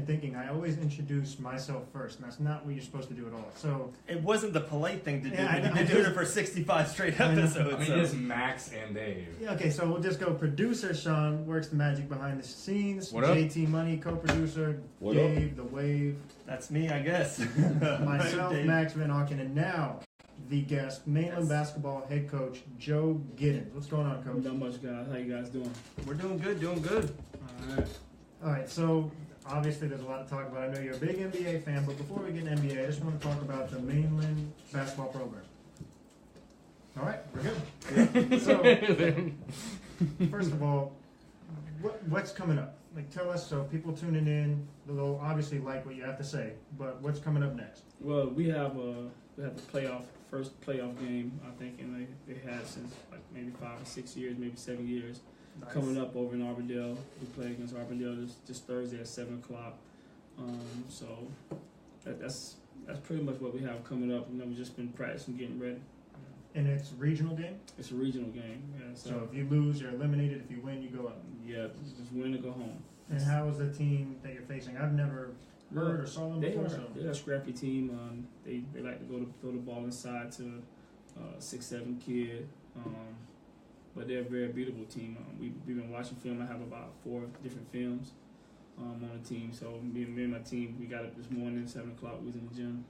been thinking I always introduce myself first, and that's not what you're supposed to do at all. So it wasn't the polite thing to do. Yeah, You've been doing it for 65 straight episodes. I mean, it's Max and Dave. yeah, okay, so we'll just go. Producer Sean works the magic behind the scenes. What up? JT Money, co-producer. What Dave, the Wave. That's me, I guess. Myself, Dave. Max Van Auken, and now the guest, Mainland basketball head coach Joe Giddens. What's going on, Coach? Not much, guys. How you guys doing? We're doing good, doing good. All right. All right, so obviously there's a lot to talk about. I know you're a big NBA fan, but before we get into NBA, I just want to talk about the Mainland basketball program. All right, we're good. So, first of all, what's coming up? Like, tell us, so people tuning in, they'll obviously like what you have to say, but what's coming up next? Well, we have the first playoff game, I think, and they had since like maybe 5 or 6 years, maybe 7 years. Nice. Coming up over in Arbondale. We play against Arbondale this Thursday at 7 o'clock. So that's pretty much what we have coming up. You know, we've just been practicing, getting ready. And it's a regional game? It's a regional game. Yeah, So if you lose, you're eliminated. If you win, you go up. yeah, just win or go home. And how is the team that you're facing? I've never heard or saw them before. They're a scrappy team. They like to throw the ball inside to 6'7" kid. But they're a very beatable team. We've been watching film. I have about 4 different films on the team. So me and my team, we got up this morning, 7 o'clock. We was in the gym,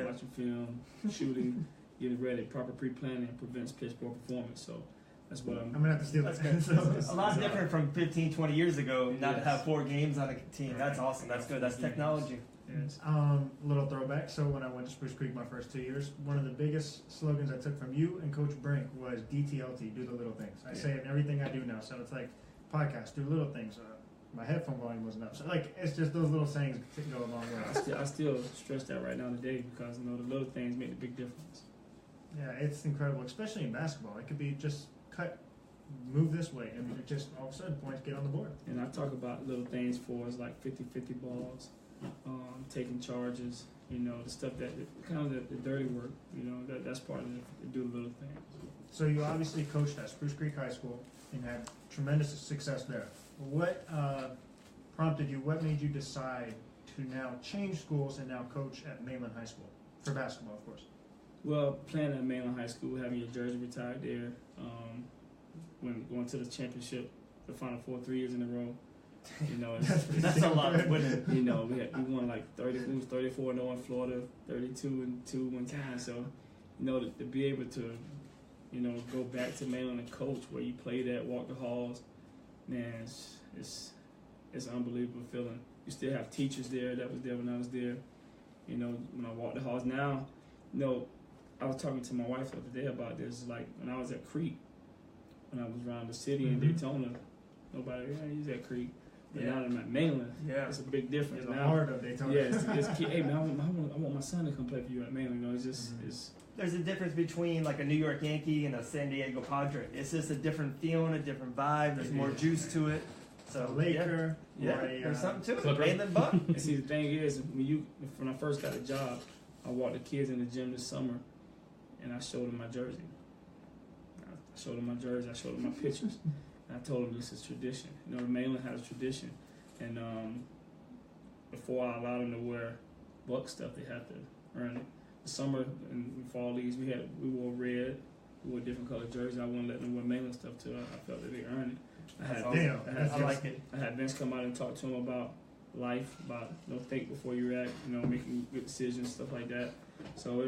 watching film, shooting, getting ready. Proper pre-planning prevents piss poor performance. So that's what I'm going to have to steal That's that. good. It's a lot different from 15, 20 years ago, not to Yes. have 4 games on a team. That's awesome. That's good. That's technology. Yes. Little throwback. So when I went to Spruce Creek my first 2 years, one of the biggest slogans I took from you and Coach Brink was DTLT, do the little things. I say it in everything I do now. So it's like podcast, do little things. My headphone volume wasn't up. So like it's just those little sayings that go a long way. I still stress that right now today because you know the little things make the big difference. Yeah, it's incredible, especially in basketball. It could be just cut, move this way, and it just all of a sudden points get on the board. And I talk about little things for us like 50-50 balls, taking charges, you know, the stuff that kind of the dirty work, you know, that's part of it, do the little things. So you obviously coached at Spruce Creek High School and had tremendous success there. What prompted you, what made you decide to now change schools and now coach at Mainland High School, for basketball, of course? Well, playing at Mainland High School, having your jersey retired there, when going to the championship, the Final Four 3 years in a row, you know, That's a lot of winning. you know, we won like 34-0 in Florida, 32-2 one time. So, you know, to be able to, you know, go back to Mainland and coach where you played at, walk the halls, man, it's an unbelievable feeling. You still have teachers there that was there when I was there. You know, when I walk the halls now, you know, I was talking to my wife the other day about this. Like when I was at Creek, when I was around the city in Daytona, nobody used that Creek. But now I'm at Mainland. Yeah. It's a big difference. In the now, heart of Daytona. yeah, it's hey man, I want my son to come play for you at Mainland. You know, it's just it's. There's a difference between like a New York Yankee and a San Diego Padre. It's just a different feeling, a different vibe. There's more juice to it. So A Laker, yeah, or a, there's something to it. Clipper. Mainland Buck. And see, the thing is, when I first got a job, I walked the kids in the gym this summer, and I showed them my jersey. I showed them my jersey. I showed them my pictures, and I told them this is tradition. You know, the Mainland has a tradition, and before I allowed them to wear Buck stuff, they have to earn it. The summer and fall leagues, we wore red, we wore different colored jerseys. I wouldn't let them wear Mainland stuff too. I felt that they earned it. I like it. I had Vince come out and talk to him about life, about think before you act, making good decisions, stuff like that. So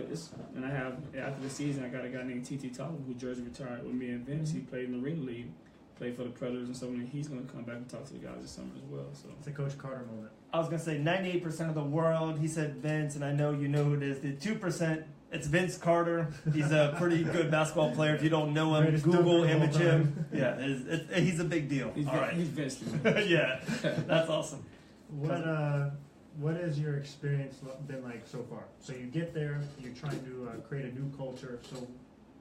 and I have after the season, I got a guy named T.T. Tolliver who jersey retired with me and Vince. He played in the Arena League, played for the Predators and stuff, and he's going to come back and talk to the guys this summer as well. So It's a Coach Carter moment. I was gonna say 98% of the world. He said Vince, and I know you know who it is. The 2%. It's Vince Carter. He's a pretty good basketball player. If you don't know him, Greatest Google dunker of all image him. time. Yeah, he's a big deal. he's, All Vin- right. he's Vince to me. Yeah, that's awesome. What has your experience been like so far? So you get there, you're trying to create a new culture. So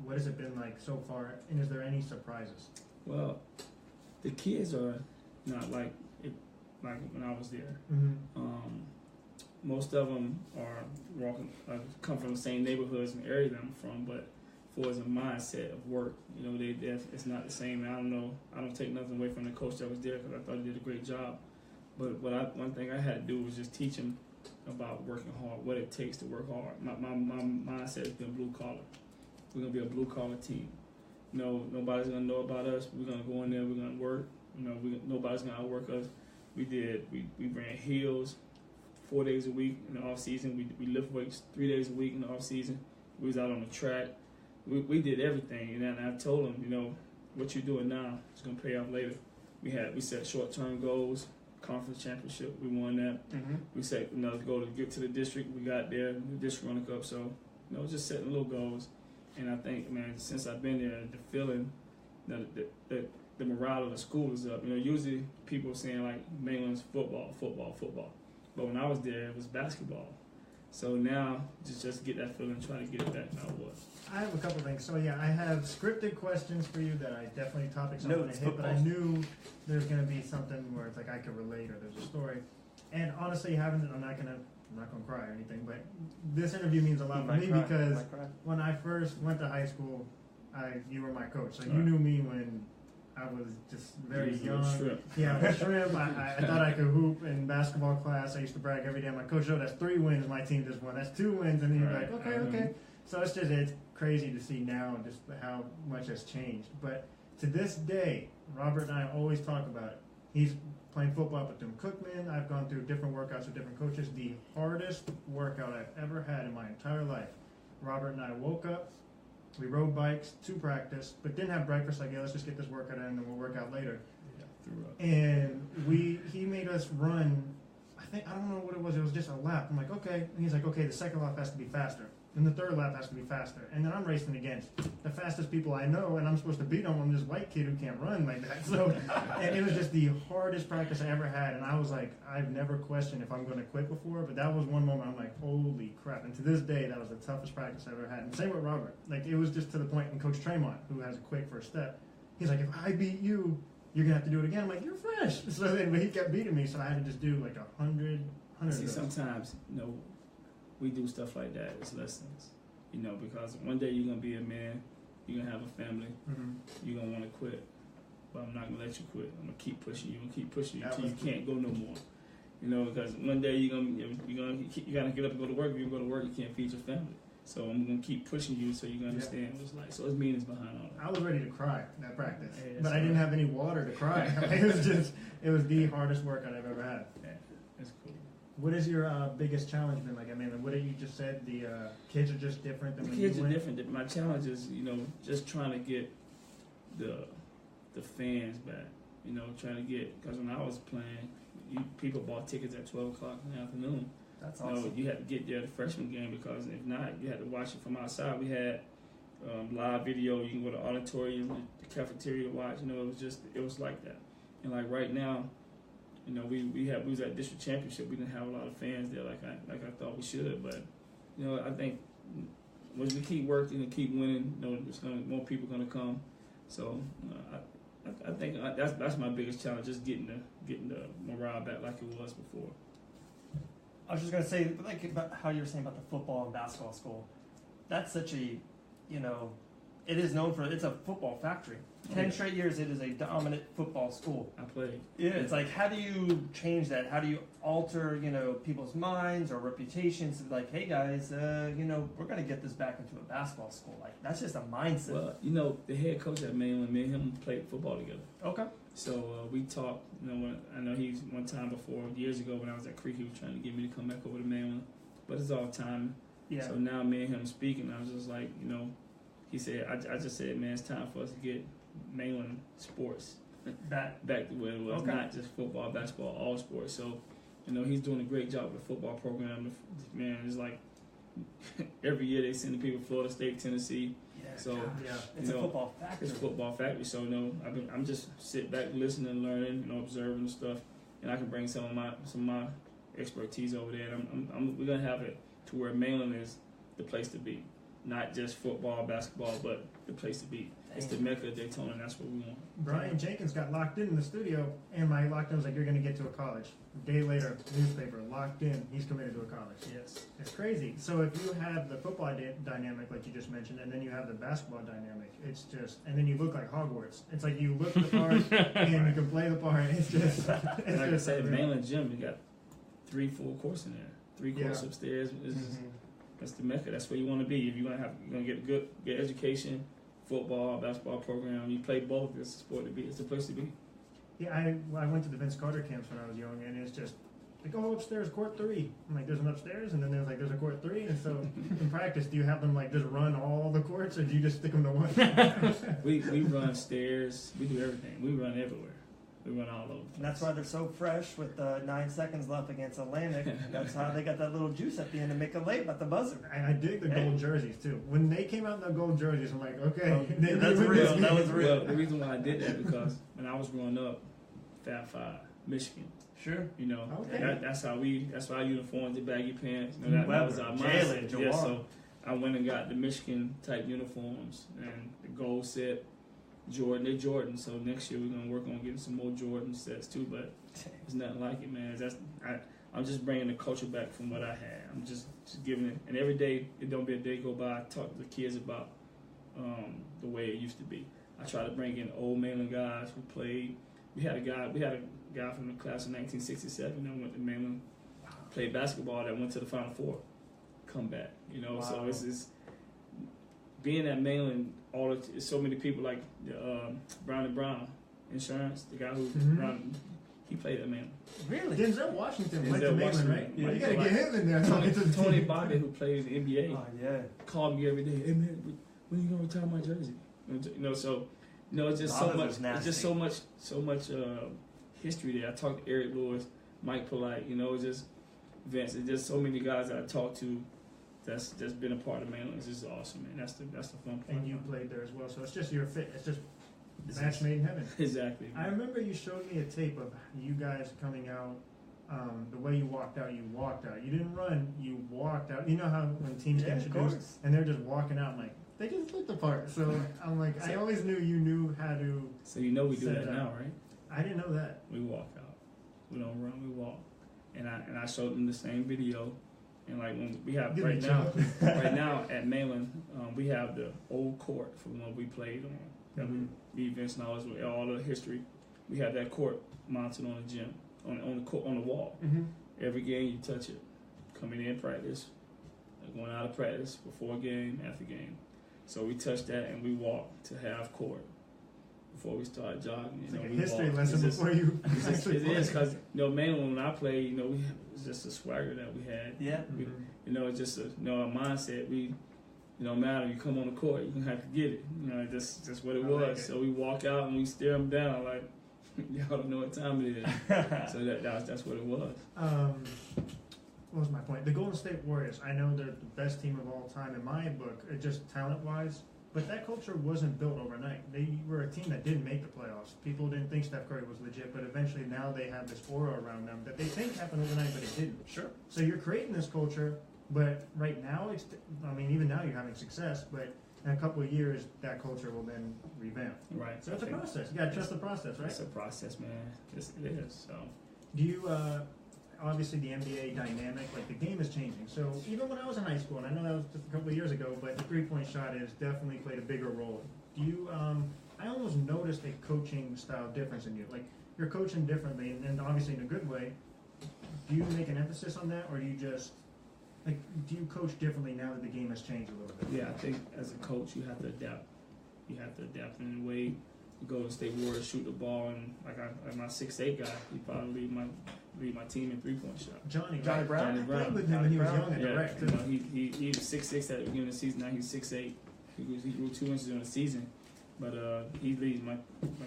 what has it been like so far? And is there any surprises? Well, the kids are not like when I was there. Most of them come from the same neighborhoods and area that I'm from, but for as a mindset of work, it's not the same. And I don't take nothing away from the coach that was there because I thought he did a great job. But one thing I had to do was just teach them about working hard, what it takes to work hard. My mindset has been blue collar. We're gonna be a blue collar team. Nobody's gonna know about us. We're gonna go in there. We're gonna work. Nobody's gonna outwork us. We ran hills 4 days a week in the off season. We lift weights 3 days a week in the off season. We was out on the track. We did everything, and I told them, what you're doing now is gonna pay off later. We set short term goals. Conference championship, we won that. Mm-hmm. We set goal to get to the district. We got there, the district running cup. So just setting little goals. And I think, man, since I've been there, the feeling that the morale of the school is up. Usually people are saying like Mainland's football, but when I was there, it was basketball. So now just get that feeling, try to get it back how it was. I have a couple things. So yeah, I have scripted questions for you that I definitely topics I want to hit, but I knew there's going to be something where it's like I could relate or there's a story. And honestly, I'm not gonna cry or anything, but this interview means a lot for me because when I first went to high school, you were my coach, so you knew me when I was just very young. Yeah, I was shrimp. I thought I could hoop in basketball class. I used to brag every day. My coach, that's 3 wins. My team just won. That's 2 wins, and then you're like, okay. So it's crazy to see now just how much has changed. But to this day, Robert and I always talk about it. He's playing football up at Cookman. I've gone through different workouts with different coaches. The hardest workout I've ever had in my entire life. Robert and I woke up. We rode bikes to practice, but didn't have breakfast. Like, yeah, let's just get this workout in, and then we'll work out later. Yeah, and he made us run. I don't know what it was. It was just a lap. I'm like, okay. And he's like, okay, the second lap has to be faster, and the third lap has to be faster. And then I'm racing against the fastest people I know, and I'm supposed to beat them. I'm this white kid who can't run like that. So, and it was just the hardest practice I ever had. And I was like, I've never questioned if I'm going to quit before, but that was one moment I'm like, holy crap. And to this day, that was the toughest practice I ever had. And same with Robert. Like, it was just to the point, and Coach Tremont, who has a quick first step, he's like, if I beat you, you're going to have to do it again. I'm like, you're fresh. So then he kept beating me, so I had to just do like 100. See, sometimes, we do stuff like that as lessons, because one day you're going to be a man, you're going to have a family, you're going to want to quit, but I'm not going to let you quit. I'm going to keep pushing you until you can't go no more, because one day you got to get up and go to work. If you go to work, you can't feed your family. So I'm going to keep pushing you so you can understand what it's like. So it's meanings behind all that. I was ready to cry that practice, but I didn't have any water to cry. It was the hardest workout I've ever had. Yeah, it's cool. What is your biggest challenge been like? I mean, what you just said, the kids are just different than when you went? The kids are different. My challenge is, just trying to get the fans back. Trying to get, because when I was playing, people bought tickets at 12 o'clock in the afternoon. That's awesome. You had to get there the freshman game, because if not, you had to watch it from outside. We had live video. You can go to the auditorium, the cafeteria to watch. It was like that. And like right now, we was at district championship. We didn't have a lot of fans there like I thought we should. But I think when we keep working and keep winning, more people gonna come. So I think that's my biggest challenge, just getting the morale back like it was before. I was just gonna say, like, about how you were saying about the football and basketball school. That's such a, it is known for, it's a football factory. 10 straight years, it is a dominant football school. I played. Yeah, it's like, how do you change that? How do you alter, people's minds or reputations? Like, hey guys, we're gonna get this back into a basketball school. Like, that's just a mindset. Well, the head coach at Mainland, me and him played football together. Okay. So we talked. I know he's one time before, years ago when I was at Creek, he was trying to get me to come back over to Mainland, but it's all time. Yeah. So now me and him speaking, I was just like, he said, I just said, man, it's time for us to get Mainland sports back to where it was, not just football, basketball, all sports. So, he's doing a great job with the football program. Man, it's like every year they send the people Florida State, Tennessee. Yeah, so it's a football factory. It's a football factory. So I'm just sit back, listening, learning, observing stuff, and I can bring some of my expertise over there. And we're gonna have it to where Mainland is the place to be. not just football, basketball, but the place to be. It's the Mecca of Daytona, and that's what we want. Brian Jenkins got locked in the studio, and my locked-in was like, "You're going to get to a college." A day later, newspaper, locked in, he's committed to a college. Yes. It's crazy. So if you have the football dynamic, like you just mentioned, and then you have the basketball dynamic, it's just, and then you look like Hogwarts. It's like you look the part, and you can play the part. It's just, Like I said, Mainland Gym, we got 3 full courts in there, 3 courts upstairs. That's the Mecca. That's where you want to be. If you're gonna get a good education, football, basketball program, you play both. It's a sport to be. It's the place to be. Yeah, I went to the Vince Carter camps when I was young, and it's just, they go upstairs, court 3. I'm like, there's an upstairs, and then there's a court 3. And so in practice, do you have them like just run all the courts, or do you just stick them to one? we run stairs. We do everything. We run everywhere. We run all over. And that's why they're so fresh with 9 seconds left against Atlantic. That's how they got that little juice at the end to make it late at the buzzer. And I dig the gold jerseys too. When they came out in the gold jerseys, I'm like, okay, Oh, that's real. That was real. Well, the reason why I did that because when I was growing up, Fab 5, Michigan. Sure. You know, Okay. that's our uniforms, the baggy pants. You know, that was our mindset. Jalen, Yeah, so I went and got the Michigan type uniforms and the gold set. They're Jordan, so next year we're gonna work on getting some more Jordan sets too. But it's nothing like it, man. I'm just bringing the culture back from what I had. I'm just giving it, and every day it don't be a day go by. I talk to the kids about the way it used to be. I try to bring in old Mainland guys who played. We had a guy from the class of 1967 that went to Mainland, played basketball, that went to the Final Four, come back. You know, so it's being at Mainland. So many people like Brown and Brown Insurance, the guy who he played at Mainland. Really? Denzel Washington went to Mainland, right? Yeah, you gotta get him in there. Tony Bobby, who plays in the NBA, Oh, yeah. called me every day. Hey man, when are you gonna retire my jersey? You know, so you know, it's just so much. It's just so much history there. I talked to Eric Lewis, Mike Polite. You know, it's just Vince. It's just so many guys that I talked to. That's just been a part of Mainland. It's just awesome, man. That's the fun part. And you played there as well, so it's just your fit. It's just match made in heaven. Exactly. I remember you showed me a tape of you guys coming out. The way you walked out, You didn't run. You walked out. You know how when teams get introduced and they're just walking out, I'm like, they just looked the part. So I'm like, I always knew you knew how to. So you know we do that now, right? I didn't know that. We walk out. We don't run. We walk. And I showed them the same video. And like when we have right now at Mainland, we have the old court from when we played on. That we Vince knowledge with all the history. We have that court mounted on the gym, on the wall. Every game you touch it. Coming in practice, going out of practice, before game, after game. So we touch that and we walk to half court before we start jogging. It's like a history lesson before you. It is because mainly when I played, it was just a swagger that we had. Yeah. It's just our mindset. No matter you come on the court, you're gonna have to get it. Just what it was. Like so we walk out and we stare them down like y'all don't know what time it is. So that's what it was. What was my point? The Golden State Warriors. I know they're the best team of all time in my book, just talent-wise. But that culture wasn't built overnight. They were a team that didn't make the playoffs. People didn't think Steph Curry was legit, but eventually now they have this aura around them that they think happened overnight, but it didn't. Sure. So you're creating this culture, but right now, even now you're having success, but in a couple of years, that culture will then revamp. Right. So it's a process. You got to trust the process, right? It's a process, man. It is. So. Do you, obviously the NBA dynamic, like the game is changing. So even when I was in high school, and I know that was just a couple of years ago, but the three-point shot has definitely played a bigger role. Do you, I almost noticed a coaching style difference in you. Like you're coaching differently, and obviously in a good way. Do you make an emphasis on that, or do you just, like, do you coach differently now that the game has changed a little bit? Yeah, I think as a coach you have to adapt. You have to adapt in the way the Golden State Warriors shoot the ball, and like my 6'8" guy, he probably lead my team in 3-point shot. Johnny Brown. I played with him when he was young and direct. He was 6'6" at the beginning of the season. Now he's 6'8". He grew 2 inches in the season, but he leads my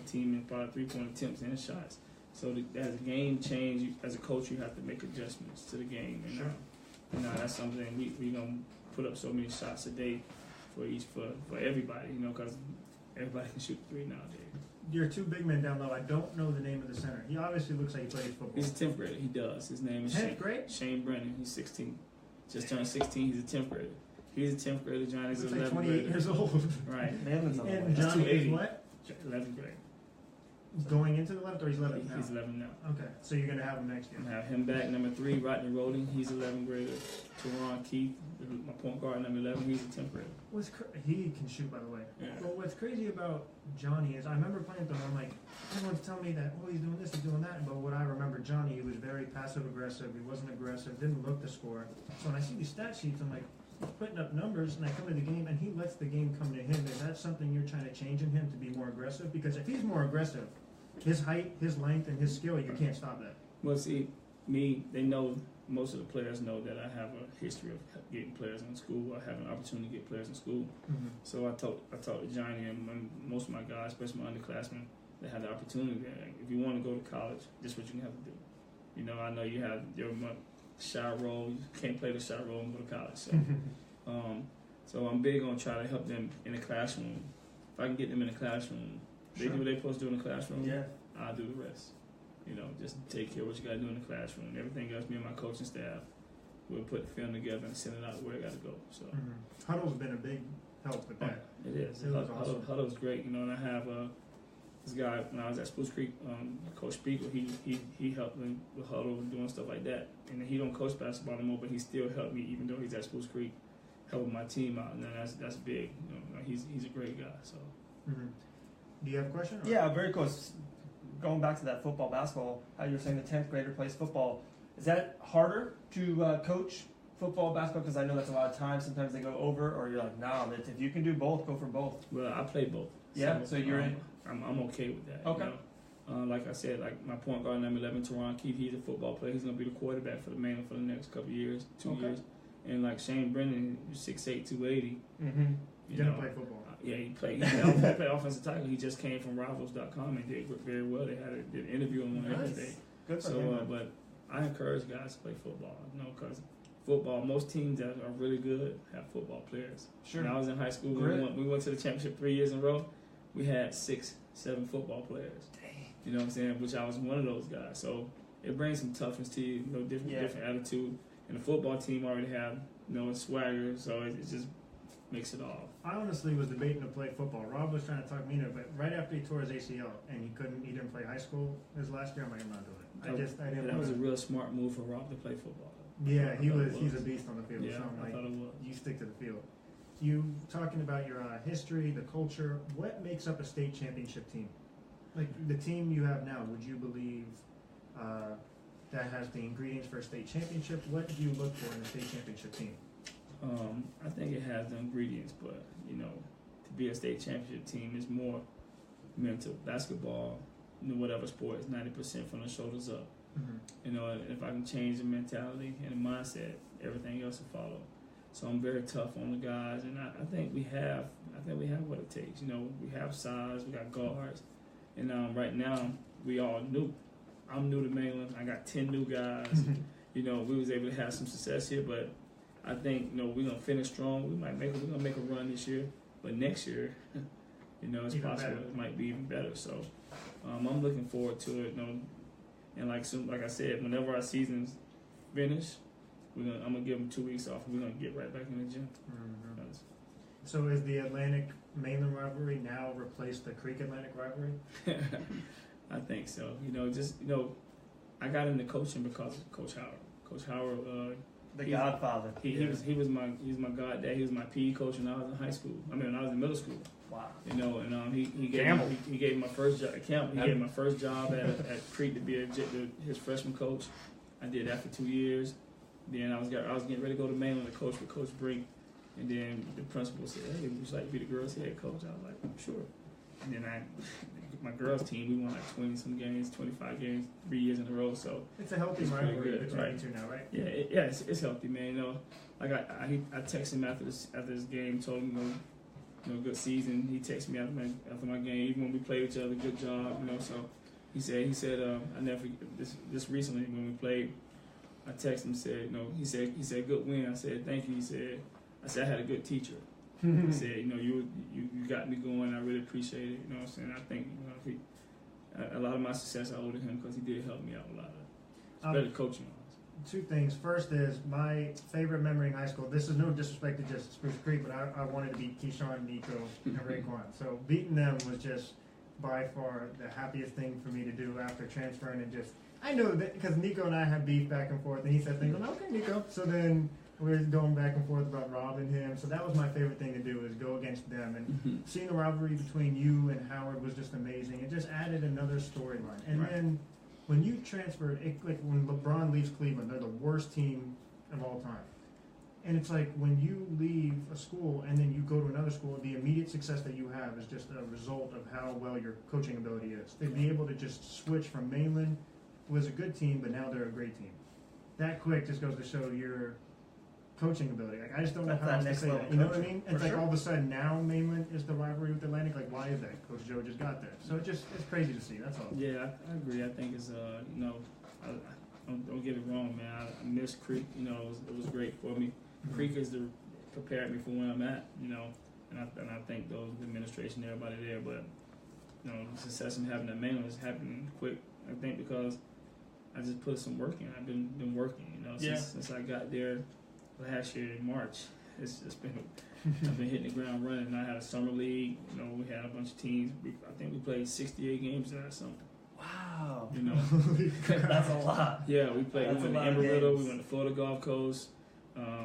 team in probably 3-point attempts and shots. So as the game change, as a coach, you have to make adjustments to the game, and that's something we gonna put up so many shots a day for everybody, because everybody can shoot 3 nowadays. Your 2 big men down low, I don't know the name of the center. He obviously looks like he plays football. He's a 10th grader. He does. His name is 10th grade? Shane Brennan. He's 16. Just turned 16. He's a 10th grader. He's a 10th grader. Johnny's Looks an like 11th 28 grader. years old. Right. Mainland's on the way. And That's Johnny is 280. what? 11th grade. Going into the 11th, or he's 11th now? He's 11 now. Okay, so you're going to have him next year. I'm gonna have him back. Number 3, Rodney Roden. He's 11th grader. Teron Keith, my point guard, number 11. He's a 10th grader. He can shoot, by the way. Yeah. But what's crazy about Johnny is I remember playing with him. I'm like, everyone's telling me that, oh, he's doing this, he's doing that. But what I remember, Johnny, he was very passive aggressive. He wasn't aggressive, didn't look to score. So when I see these stat sheets, I'm like, he's putting up numbers, and I come to the game, and he lets the game come to him. Is that something you're trying to change in him to be more aggressive? Because if he's more aggressive, his height, his length, and his skill, you can't stop that. Well, see, they know, most of the players know that I have a history of getting players in school. I have an opportunity to get players in school. Mm-hmm. So I talked to Johnny and most of my guys, especially my underclassmen, that had the opportunity. If you want to go to college, this is what you have to do. You know, I know you have your shy role. You can't play the shy role and go to college. So, so I'm big on trying to help them in the classroom. If I can get them in the classroom, they do what they're supposed to do in the classroom. Yeah. I'll do the rest. You know, just take care of what you got to do in the classroom. Everything else, me and my coaching staff, we'll put the film together and send it out where it got to go. So Huddle's been a big help with that. it is. It was awesome. Huddle's great. You know, and I have this guy when I was at Spruce Creek, Coach Spiegel. He helped me with Huddle and doing stuff like that. And he don't coach basketball anymore, but he still helped me even though he's at Spruce Creek, helping my team out. And that's big. You know, he's a great guy. So. Do you have a question? Yeah, very close. Going back to that football, basketball, how you were saying the 10th grader plays football. Is that harder to coach football, basketball? Because I know that's a lot of time. Sometimes they go over, or you're like, no, if you can do both, go for both. Well, I play both. Yeah, so you're in. I'm okay with that. Okay. You know? Like I said, like my point guard number 11, Teron Keith, he's a football player. He's gonna be the quarterback for the Mainland for the next couple of years, 2 years. And like Shane Brennan, 6'8", 280. Mm-hmm. You Didn't know, play football. Yeah, he played offensive tackle. He just came from Rivals.com and did very well. They did an interview on him everything. Good for So, him. but I encourage guys to play football. You know, because football, most teams that are really good have football players. Sure. When I was in high school, we went to the championship 3 years in a row. We had 6, 7 football players. Dang. You know what I'm saying? Which I was one of those guys. So it brings some toughness to you. You know, different attitude. And the football team already have swagger. So it just makes it all. I honestly was debating to play football. Rob was trying to talk me into it, but right after he tore his ACL and he didn't play high school his last year, I'm like, I'm not doing it. I didn't. That was a real smart move for Rob to play football. Yeah, he's a beast on the field. Yeah, so I'm I thought it was. you stick to the field. You talking about your history, the culture. What makes up a state championship team? Like the team you have now, would you believe that has the ingredients for a state championship? What do you look for in a state championship team? I think it has the ingredients, but to be a state championship team is more mental. Basketball, whatever sport, is 90% from the shoulders up. Mm-hmm. If I can change the mentality and the mindset, everything else will follow. So I'm very tough on the guys, and I think we have what it takes. We have size, we got guards, and right now we all new. I'm new to Mainland. I got 10 new guys. We was able to have some success here, but I think we're gonna finish strong. We're gonna make a run this year, but next year, it's Even possible better. it might be even better. So I'm looking forward to it. And like I said, whenever our season's finished, I'm gonna give them 2 weeks off, and we're gonna get right back in the gym. Mm-hmm. So is the Atlantic Mainland rivalry now replaced the Creek Atlantic rivalry? I think so. I got into coaching because of Coach Howard. Coach Howard, The Godfather. he was my goddad. He was my PE coach when I was in high school. When I was in middle school. Wow. And he gave me my first job at Campbell. He gave me my first job at Creek to be his freshman coach. I did that for 2 years. Then I was getting ready to go to Mainland to coach with Coach Brink. And then the principal said, "Hey, would you like to be the girls' head coach?" I was like, "Sure." And then my girls' team, we won like 20-some games, 25 games, 3 years in a row. So it's a healthy it's rivalry good, between right? you two now, right? Yeah, it's healthy, man. Like I texted him after this game, told him good season. He texted me after my game, even when we played each other, good job. So he said I never forget this recently when we played. I texted him, said he said good win. I said thank you. I said I had a good teacher. He said, you got me going. I really appreciate it. You know what I'm saying? I think a lot of my success I owe to him because he did help me out a lot. It's better coaching. two things. First is my favorite memory in high school. This is no disrespect to just Spruce Creek, but I wanted to beat Keyshawn, Nico, and Raekwon. So beating them was just by far the happiest thing for me to do after transferring and just. I know that because Nico and I had beef back and forth, and he said things. I'm like, okay, Nico. So then we were going back and forth about Rob and him. So that was my favorite thing to do is go against them. And seeing the rivalry between you and Howard was just amazing. It just added another storyline. And then when you transferred, like when LeBron leaves Cleveland, they're the worst team of all time. And it's like when you leave a school and then you go to another school, the immediate success that you have is just a result of how well your coaching ability is. To be able to just switch from Mainland was a good team, but now they're a great team. That quick just goes to show your coaching ability. Like I just don't know how else to say that. You know what I mean? It's like all of a sudden now Mainland is the rivalry with Atlantic. Like why is that? Coach Joe just got there, so it's crazy to see. That's all. Yeah, I agree. I think it's don't get it wrong, man. I miss Creek. It was great for me. Creek is prepared me for where I'm at. And I thank those the administration, everybody there. But the success in having that Mainland is happening quick. I think because I just put some work in. I've been working. Since I got there last year in March. It's been I've been hitting the ground running. I had a summer league. We had a bunch of teams. I think we played 68 games that summer. Wow. That's a lot. Yeah, we played. We went to Amarillo. We went to Florida Gulf Coast.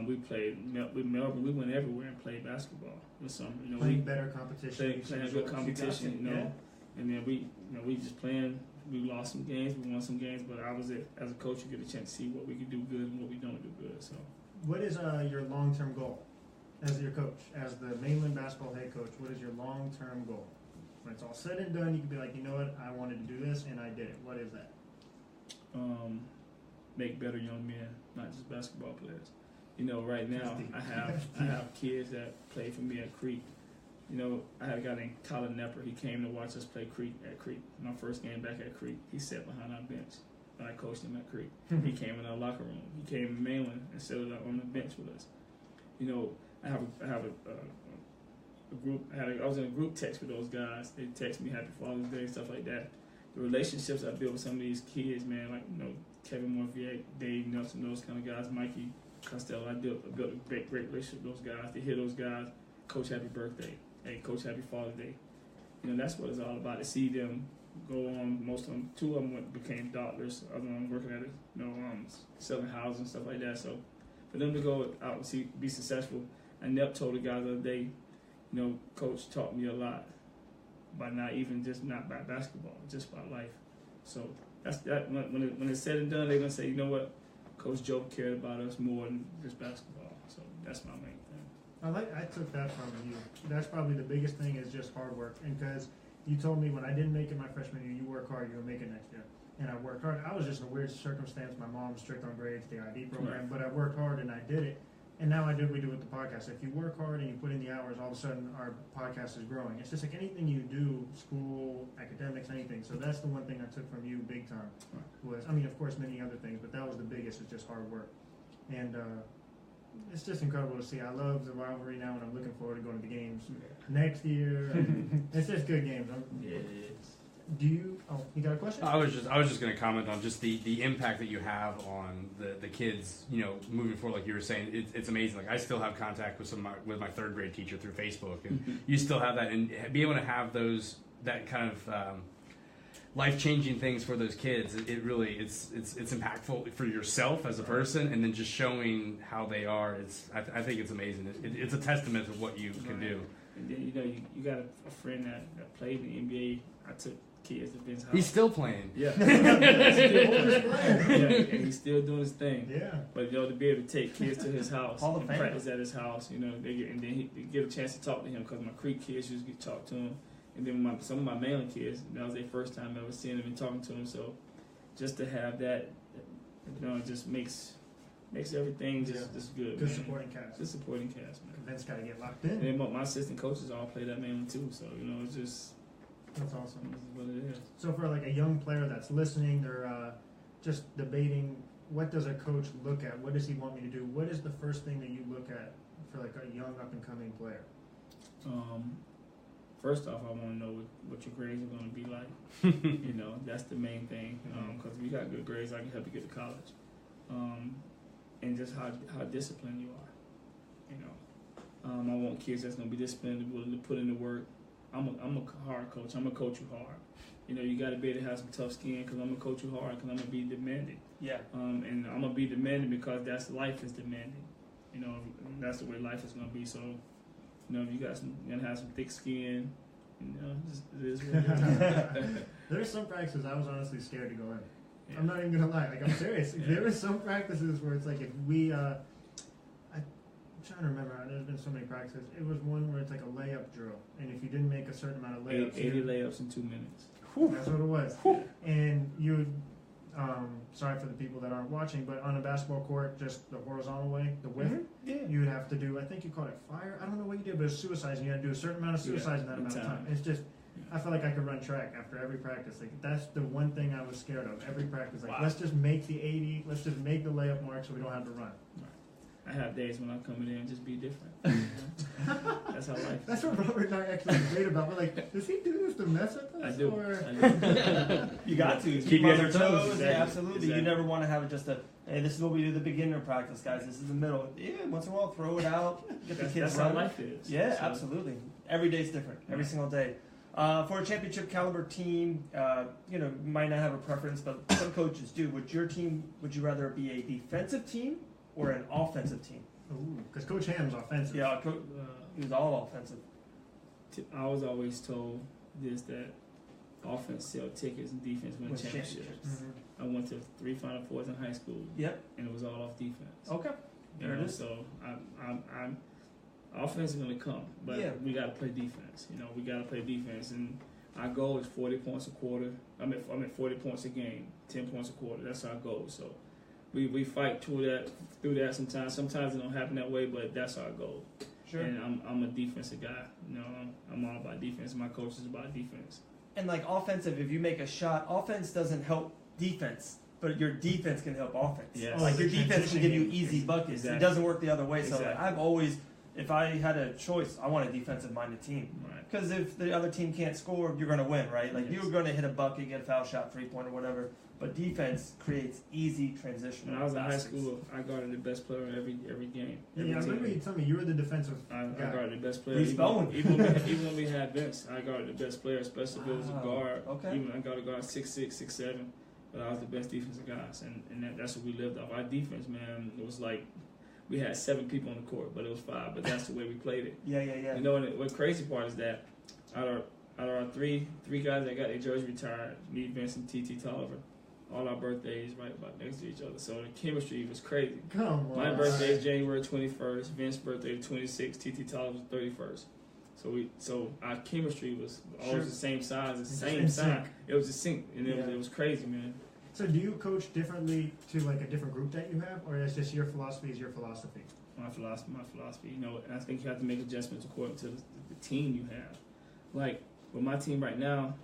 We played with Melbourne. We went everywhere and played basketball this summer. Playing better competition. Playing good competition. And then we just playing. We lost some games. We won some games. But I was as a coach, you get a chance to see what we could do good and what we don't do good. So. What is your long-term goal as your coach, as the Mainland basketball head coach? What is your long-term goal? When it's all said and done, you can be like, you know what, I wanted to do this and I did it. What is that? Make better young men, not just basketball players. Right now I have kids that play for me at Creek. I had a guy named Colin Nepper. He came to watch us play Creek at Creek. My first game back at Creek, he sat behind our bench. I coached him at Creek. He came in our locker room. He came in Mainland and sat on the bench with us. I have a group. I was in a group text with those guys. They text me Happy Father's Day, stuff like that. The relationships I built with some of these kids, man, like Kevin Morvier, Dave Nelson, those kind of guys, Mikey Costello. I built a great relationship with those guys. To hear those guys, Coach Happy Birthday, hey Coach Happy Father's Day. That's what it's all about. To see them go on. Most of them, two of them became doctors. Other one working at selling houses and stuff like that. So for them to go out and be successful, and Nep told the guys the other day, Coach taught me a lot by not by basketball, just by life. So that's that. When it's said and done, they're gonna say, you know what, Coach Joe cared about us more than just basketball. So that's my main thing. I took that from you. That's probably the biggest thing is just hard work, and because. You told me when I didn't make it my freshman year, you work hard, you'll make it next year. And I worked hard. I was just in a weird circumstance. My mom's strict on grades, the IB program, but I worked hard and I did it. And now we do with the podcast. If you work hard and you put in the hours, all of a sudden our podcast is growing. It's just like anything you do, school, academics, anything. So that's the one thing I took from you big time. Was, of course, many other things, but that was the biggest, is just hard work. And it's just incredible to see. I love the rivalry now, and I'm looking forward to going to the games next year. It's just good games. Do you? Oh, you got a question? I was just going to comment on just the impact that you have on the kids. Moving forward, like you were saying, it's amazing. Like I still have contact with with my third grade teacher through Facebook, and you still have that, and be able to have that kind of life-changing things for those kids. It really it's impactful for yourself as a person, and then just showing how they are. I think it's amazing. It's a testament of what you can do. And then you got a friend that played in the NBA. I took kids to Vince's house. He's still playing. Yeah. And he's still doing his thing. Yeah. But to be able to take kids to his house and practice at his house, they get a chance to talk to him, because my Creek kids used to get to talk to him. And then some of my Mainland kids, that was their first time ever seeing him and talking to him. So just to have that, just makes everything just good. Good supporting cast. Good supporting cast, man. Vince got to get locked in. And then my assistant coaches all play that Mainland too. So it's just that's awesome. This is what it is. So for like a young player that's listening, they're just debating. What does a coach look at? What does he want me to do? What is the first thing that you look at for like a young up and coming player? First off, I want to know what your grades are going to be like. That's the main thing. Because if you got good grades, I can help you get to college. and just how disciplined you are. You know, I want kids that's gonna be disciplined, willing to put in the work. I'm a hard coach. I'm gonna coach you hard. You know, you got to be able to have some tough skin because I'm gonna coach you hard because I'm gonna be demanding. Yeah. And I'm gonna be demanding because that's life is demanding. You know, that's the way life is gonna be. So, you know, if you're gonna have some thick skin. You know, it is what it is. There's some practices I was honestly scared to go in. Yeah. I'm not even gonna lie. Like, I'm serious. Yeah. There are some practices where it's like if we, I'm trying to remember. There's been so many practices. It was one where it's like a layup drill, and if you didn't make a certain amount of layups, 80 layups in 2 minutes. that's what it was. And you would, sorry for the people that aren't watching, but on a basketball court, just the horizontal way, the width, Yeah. you would have to do. I think you called it fire. I don't know what you did, but it was suicides, and you had to do a certain amount of suicides in that amount of time. It's just. I felt like I could run track after every practice. Like that's the one thing I was scared of. Every practice, like let's just make the 80, let's just make the layup mark so we don't have to run. I have days when I'm coming in and just be different. That's how life is. That's what Robert and I actually debate about. We're like, does he do this to mess with us? I do. Or? You got to Keep you on your toes. Exactly. Yeah, absolutely. Exactly. You never want to have it just a, hey, this is what we do the beginner practice, guys. This is the middle. Yeah, once in a while, throw it out. Get the kids That's how running. life is. Yeah, So, absolutely. Every day's different. Every Right. single day. For a championship caliber team, you know, you might not have a preference, but some coaches do. Would you rather be a defensive team or an offensive team? Because Coach Ham's offensive. Yeah, he was all offensive. I was always told this that offense sell tickets and defense win Win championships. championships. Mhm. I went to 3 Final Fours in high school, Yep. and it was all off defense. Okay. You There it know, is. so I'm offense is going to come, but Yeah. we got to play defense. You know, we got to play defense, and our goal is 40 points a quarter. I'm at 40 points a game, 10 points a quarter. That's our goal. So we fight through that sometimes. Sometimes it don't happen that way, but that's our goal. Sure. And I'm a defensive guy. You know, I'm all about defense. My coach is about defense. And like offensive, if you make a shot, offense doesn't help defense, but your defense can help offense. Yes. Like your the defense can give you transitioning. easy buckets. Exactly. It doesn't work the other way. So like, Exactly. I've always, if I had a choice, I want a defensive-minded team. Right. Because if the other team can't score, you're going to win, right? Like Yes. you're going to hit a bucket, get a foul shot, 3-point or whatever. But defense creates easy transition. When I was in high baskets. school, I guarded the best player in every game. Yeah, Every I remember team. you telling me you were the defensive I guy. guarded the best player. He's bowling. Even when we had Vince, I guarded the best player, especially if it was a Wow. guard. Okay. Even I got a guard 6'6", 6'7", but I was the best defensive guys, and that's what we lived off. Our defense, man, it was like we had 7 people on the court, but it was 5. But that's the way we played it. Yeah. You know, and what crazy part is that out of our three guys that got their jersey retired, me, Vince, and T.T. Tolliver, all our birthdays right about next to each other. So the chemistry was crazy. Come on. My birthday is January 21st. Vince's birthday is 26th. T.T. Tolliver's 31st. So our chemistry was always Sure. the same size, the It's same in size. sync. It was a sync, and Yeah. it was crazy, man. So do you coach differently to like a different group that you have, or is just your philosophy is your philosophy? My philosophy, you know, and I think you have to make adjustments according to the team you have. Like with my team right now,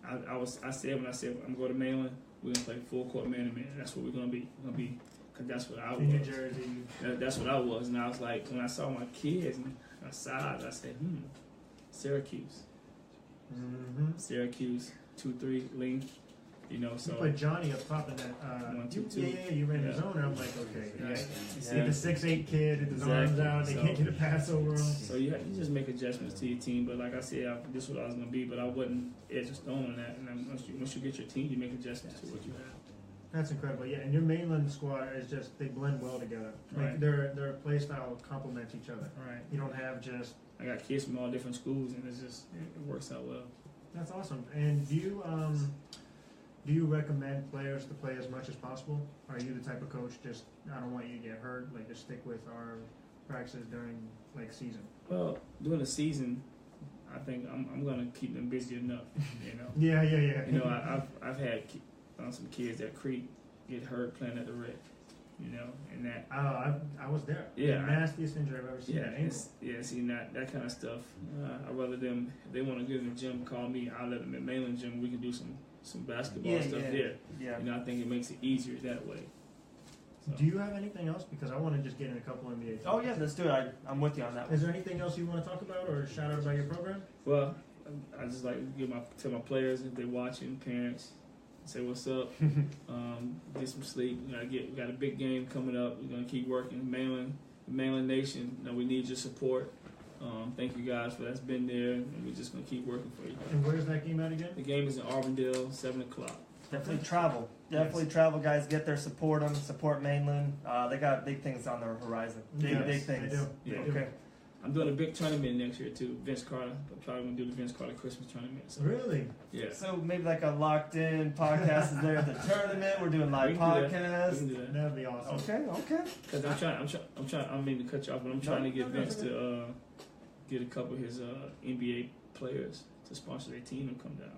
I said when I said I'm going to Mainland, we're gonna play full court man to man. That's what we're gonna be. We're gonna be, cause that's what I In New was. Jersey. That's what I was, and I was like, when I saw my kids and my size, I said, Syracuse, Mm-hmm. Syracuse, 2-3 length, you know. You So put Johnny up top in that. 1-2-2. Yeah, you ran the Yeah. zone. And I was like, okay. Yeah. Right. Yeah. Get the 6'8" kid, with his arms Exactly. out. They So- can't get a pass over him. So you just make adjustments to your team, but like I said, this is what I was gonna be, but I wasn't edge of stone on that. And then once you get your team, you make adjustments to what you have. That's incredible. Yeah, and your mainland squad is just they blend well together. Like Right. their play style complements each other. All right. You don't have just. I got kids from all different schools, and it works out well. That's awesome. And do you recommend players to play as much as possible? Or are you the type of coach just I don't want you to get hurt, like just stick with our practices during like season? Well, during the season, I think I'm gonna keep them busy enough. You know. Yeah. You know, I've had some kids at Creek get hurt playing at the Rec. You know, and that. I was there. Yeah, The nastiest injury I've ever seen. Yeah, That ankle. see that kind of stuff. I'd rather them, if they want to get in the gym, call me. I'll let them at Mainland Gym. We can do some basketball stuff there. Yeah. You know, I think it makes it easier that way. So. Do you have anything else? Because I want to just get in a couple NBA. Oh yeah, let's do it. I'm with you on that one. Is there anything else you want to talk about or shout out about your program? Well, I just like to tell my players if they're watching, parents, say what's up, get some sleep. We got a big game coming up. We're gonna keep working. Mainland Nation, we need your support. Thank you guys for that's been there, and we're just gonna keep working for you. And where's that game at again? The game is in Auburndale, 7:00. Definitely travel. Definitely travel, guys. Get there, support them, support Mainland. They got big things on their horizon. Big things. They do. Yeah. Okay. I'm doing a big tournament next year too. Vince Carter. I'm probably gonna do the Vince Carter Christmas tournament. So. Really? Yeah. So maybe like a locked in podcast is there at the tournament. We're doing live We can do that. We podcasts. can do that. That'd be awesome. Okay. Cause I'm trying. I don't mean to cut you off, but I'm trying to get Vince to get a couple of his NBA players to sponsor their team and come down.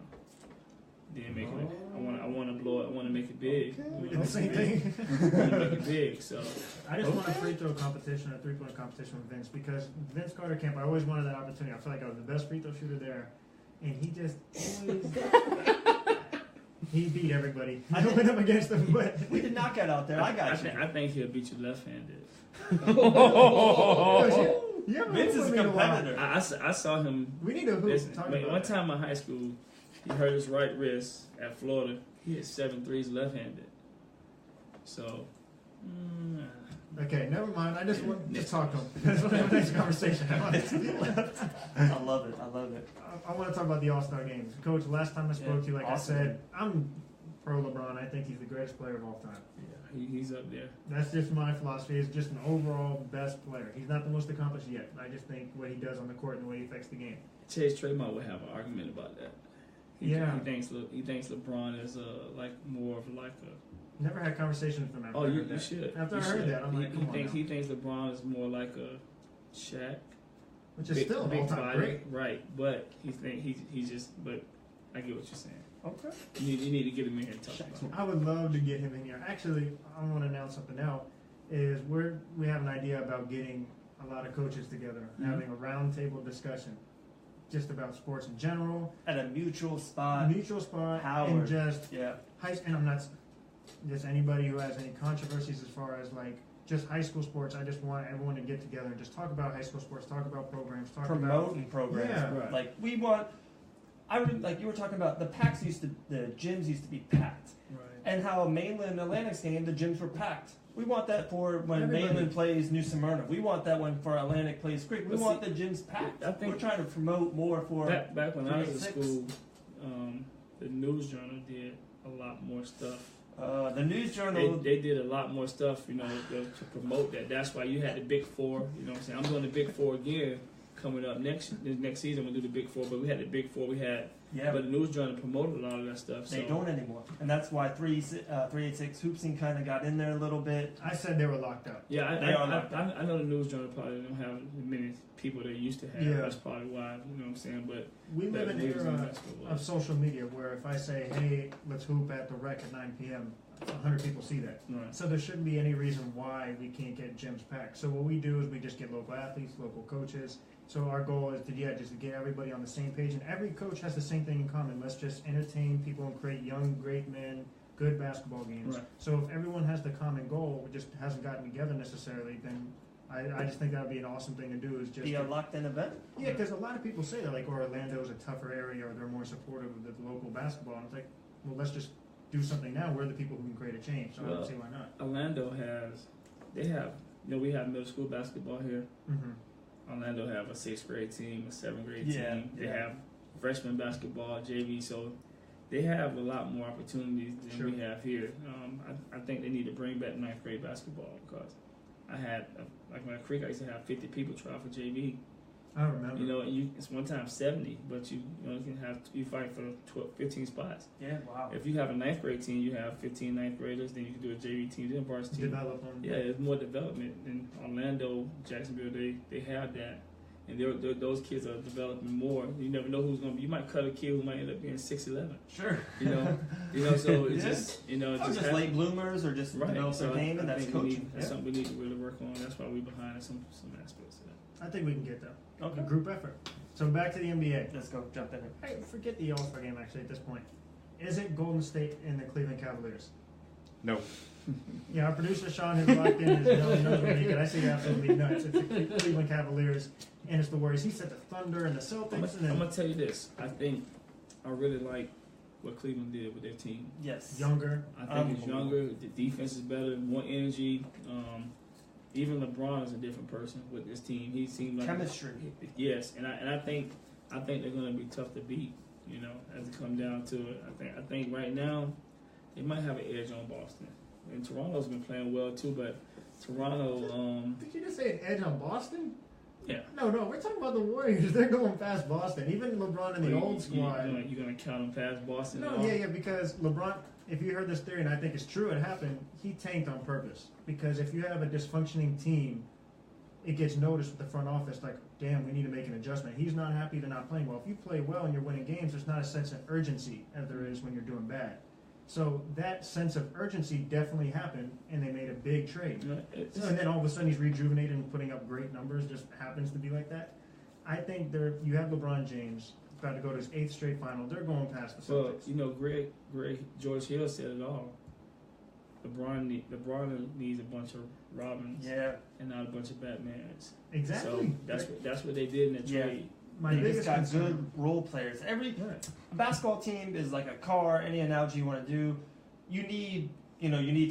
Then make it. I want to blow it. I want to make it big. We did the same thing. I want to make it big. So I just want a free throw competition, a 3-point competition with Vince, because Vince Carter camp, I always wanted that opportunity. I feel like I was the best free throw shooter there, and he just always he beat everybody. I went up against him, but We did knockout out there. I got you. I think he'll beat you left-handed. Yeah, Vince is a competitor. I saw him. We need a hoop. Listen, Talk one about time in high school, he hurt his right wrist at Florida. He hit 7 threes left-handed. So, Okay, never mind. I just want to talk to him. That's what the next conversation. I love it. I want to talk about the All-Star games. Coach, last time I spoke to you, like awesome. I said, I'm pro LeBron. I think he's the greatest player of all time. yeah, he's up there. That's just my philosophy. He's just an overall best player. He's not the most accomplished yet. I just think what he does on the court and the way he affects the game. Chase Tremont would have an argument about that. He thinks LeBron is more of like a. Never had conversations with him after I heard You that. should. After You I heard should. that, I'm like, come on now. He thinks LeBron is more like a Shaq. Which is still an all-time body, great. right? But he's just. But I get what you're saying. Okay. You need to get him in here and talk about it. I would love to get him in here. Actually, I want to announce something now. Is we have an idea about getting a lot of coaches together, having a roundtable discussion, just about sports in general, At a mutual spot. and Howard. just Yeah. and I'm not just anybody who has any controversies as far as like just high school sports. I just want everyone to get together and just talk about high school sports, talk about programs, talk about Promoting programs. Yeah. Right. Like we want. Like you were talking about, the gyms used to be packed, Right. and how Mainland Atlantic's game, the gyms were packed. We want that for when Everybody. Mainland plays New Smyrna. We want that when for Atlantic plays Creek. We Well, want see, the gyms packed. I think- we're trying to promote more for. Back when I was in 386. school, the News Journal did a lot more stuff. The News Journal. They did a lot more stuff, to promote that. That's why you had the Big Four. You know what I'm saying? I'm doing the Big Four again coming up next season. We'll do the Big Four, but we had the Big Four. Yeah, But the News Journal promoted a lot of that stuff. they so. don't anymore, and that's why 386 Hoopsing kind of got in there a little bit. I said they were locked up. Yeah, They are locked I know the News Journal probably don't have as many people they used to have. Yeah. That's probably why. You know what I'm saying? But We live in an News era that's what it of was. social media where if I say, hey, let's hoop at the rec at 9 p.m., 100 people see that. Right. So there shouldn't be any reason why we can't get gyms packed. So what we do is we just get local athletes, local coaches. So our goal is to just to get everybody on the same page, and every coach has the same thing in common. Let's just entertain people and create young, great men, good basketball games. Right. So if everyone has the common goal, it just hasn't gotten together necessarily, then I just think that would be an awesome thing to do. Is just Be a locked-in event. yeah, because a lot of people say that like Orlando's a tougher area or they're more supportive of the local basketball. And it's like, well, let's just do something now. We're the people who can create a change. So I don't see why not. Orlando we have middle school basketball here. Mm-hmm. Orlando have a 6th grade team, a 7th grade Yeah, team. They yeah. have freshman basketball, JV. So they have a lot more opportunities than Sure. we have here. I think they need to bring back 9th grade basketball because I had like my Creek. I used to have 50 people try for JV. I don't remember. It's one time 70, but you fight for 15 spots. Yeah, wow. If you have a 9th grade team, you have 15 9th graders. Then you can do a JV team, then varsity team. Develop them. Yeah, it's more development. In Orlando, Jacksonville, they have that, and those kids are developing more. You never know who's going to be. You might cut a kid who might end up being 6'11". Sure. So it's Yeah. just Or just late bloomers, or just right. develop So their game, and I that's think coaching. that's something we need to really work on. That's why we're behind in some aspects of that. I think we can get there. Okay. A group effort. So back to the NBA. Let's go jump in there. Hey, forget the All-Star game actually at this point. Is it Golden State and the Cleveland Cavaliers? No. Yeah, our producer Sean has locked in his nose what he can. I see absolutely nuts. It's the Cleveland Cavaliers and it's the Warriors. He said the Thunder and the Celtics. I'm gonna tell you this. I really like what Cleveland did with their team. Yes. Younger. I think it's younger. The defense is better, more energy. Even LeBron is a different person with this team. He seemed like Chemistry. Yes, and I think they're going to be tough to beat. You know, as it comes down to it, I think right now they might have an edge on Boston. And Toronto's been playing well too, but Toronto. Did you just say an edge on Boston? Yeah. No, we're talking about the Warriors. They're going past Boston. Even LeBron and the old squad. You're gonna count them past Boston? No, yeah, because LeBron, if you heard this theory, and I think it's true, it happened, he tanked on purpose. Because if you have a dysfunctioning team, it gets noticed with the front office, like, damn, we need to make an adjustment. He's not happy they're not playing well. If you play well and you're winning games, there's not a sense of urgency as there is when you're doing bad. So that sense of urgency definitely happened, and they made a big trade. And then all of a sudden he's rejuvenated and putting up great numbers, just happens to be like that. I think you have LeBron James about to go to his 8th straight final. They're going past the Celtics. Well, you know, George Hill said it all. LeBron needs a bunch of Robins, and not a bunch of Batmans. Exactly. So that's what they did in the trade. My biggest got concern. good role players. Every basketball team is like a car. Any analogy you want to do, you need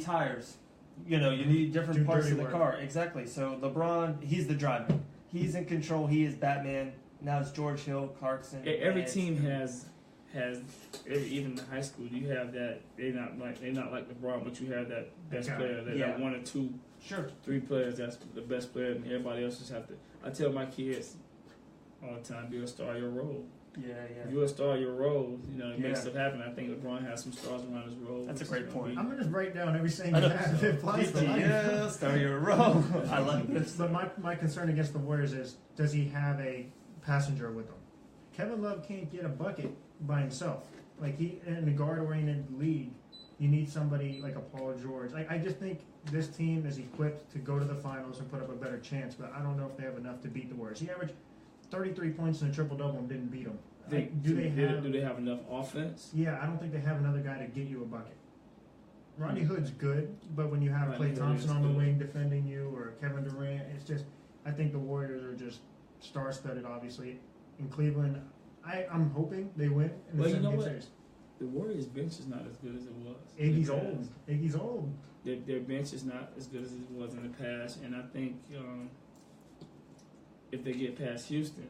tires. You need different Do parts dirty of the work. car. Exactly. So LeBron, he's the driver. He's in control. He is Batman. Now it's George Hill, Clarkson. Every team has even in high school you have that. They're not like LeBron, but you have that best player. That one or two, three players. That's the best player, and everybody else just have to. I tell my kids all the time, be a star of your role. Yeah. If you're a star of your role, it makes stuff happen. I think LeBron has some stars around his role. That's a great point. I'm going to just write down every saying you have. It applies to life. Yeah, star your role. I like this. But my concern against the Warriors is, does he have a passenger with him? Kevin Love can't get a bucket by himself. Like, in the guard-oriented league, you need somebody like a Paul George. I just think this team is equipped to go to the finals and put up a better chance, but I don't know if they have enough to beat the Warriors. He averaged 33 points in a triple-double and didn't beat them. Do they have enough offense? Yeah, I don't think they have another guy to get you a bucket. Rodney Hood's good, but when you have Klay Thompson on the wing defending you, or Kevin Durant, it's just, I think the Warriors are just star-studded, obviously. In Cleveland, I'm hoping they win in the 7-game series. The Warriors' bench is not as good as it was. Iggy's old. Their bench is not as good as it was in the past, and I think if they get past Houston,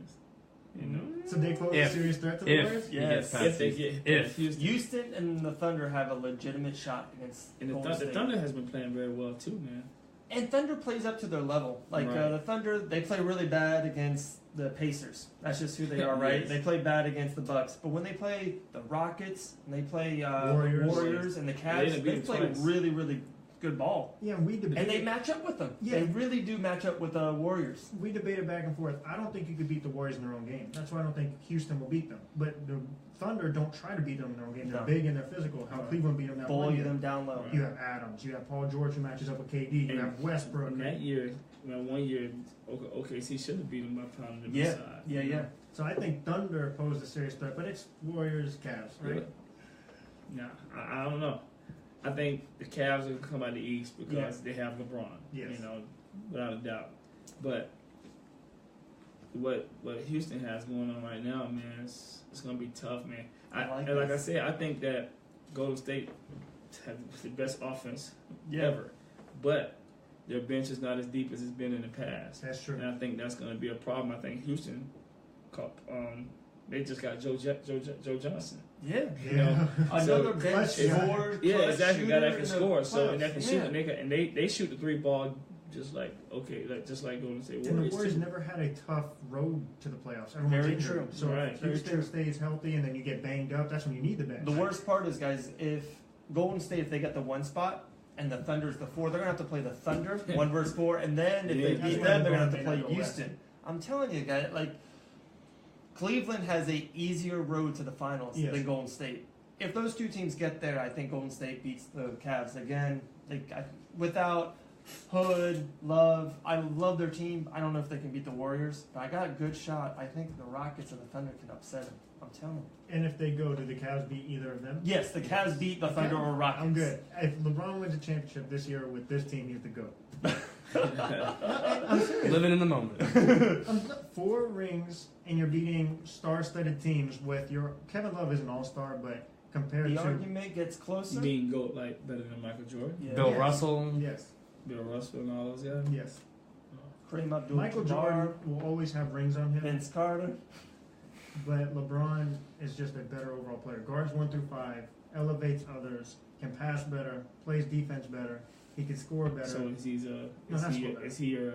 So they pose a serious threat to the Warriors? Yes. If they get past Houston and the Thunder have a legitimate shot against Golden State. The Thunder has been playing very well too, man. And Thunder plays up to their level. The Thunder, they play really bad against the Pacers. That's just who they are, right? Yes. They play bad against the Bucks. But when they play the Rockets, and they play Warriors and the Cavs, they play really, really good ball. Yeah, we debated. And they match up with them. Yeah. They really do match up with the Warriors. We debated back and forth. I don't think you could beat the Warriors in their own game. That's why I don't think Houston will beat them. But the Thunder don't try to beat them in their own game. They're big and they're physical. How Cleveland beat them that Bully one them down low. You have Adams. You have Paul George who matches up with KD. You have Westbrook. And that year, one year, OKC should have beat them by pounding them inside. Yeah. So I think Thunder posed a serious threat, but it's Warriors, Cavs, right? Nah, I don't know. I think the Cavs will come out of the East because they have LeBron. Yes. Without a doubt. But what Houston has going on right now, man, it's going to be tough, man. Like I said, I think that Golden State has the best offense ever. But their bench is not as deep as it's been in the past. That's true. And I think that's going to be a problem. I think Houston, they just got Joe Johnson. Yeah. So, Another bench scorer. Yeah, exactly. Guy that can score. And they can shoot, and they shoot the three ball just like Golden State Warriors. And the Warriors never had a tough road to the playoffs. Everyone's Very injured. true. So if Houston stays healthy and then you get banged up, that's when you need the bench. The worst part is, guys, if Golden State, if they get the 1 spot and the Thunder's the 4, they're going to have to play the Thunder, 1 versus 4, and then if they beat them, they're going to have to play Houston. I'm telling you, guys, Cleveland has a easier road to the finals than Golden State. If those two teams get there, I think Golden State beats the Cavs again. Without Hood, Love, I love their team. I don't know if they can beat the Warriors, but I got a good shot. I think the Rockets and the Thunder can upset them. I'm telling you. And if they go, do the Cavs beat either of them? Yes, the Cavs beat the Thunder or Rockets. I'm good. If LeBron wins a championship this year with this team, he's the GOAT. I'm serious. Living in the moment. 4 rings, and you're beating star-studded teams with your... Kevin Love is an all-star, but compared The to argument gets You closer. mean GOAT like better than Michael Jordan? Yeah. Bill Yes. Russell. yes, Bill Russell and all those guys? yes. Kareem Michael Abdul-Jabbar, Jordan will always have rings on him, Vince Carter. but LeBron is just a better overall player. Guards 1 through 5, elevates others, can pass better, plays defense better. He can score better. So is he No, not score better.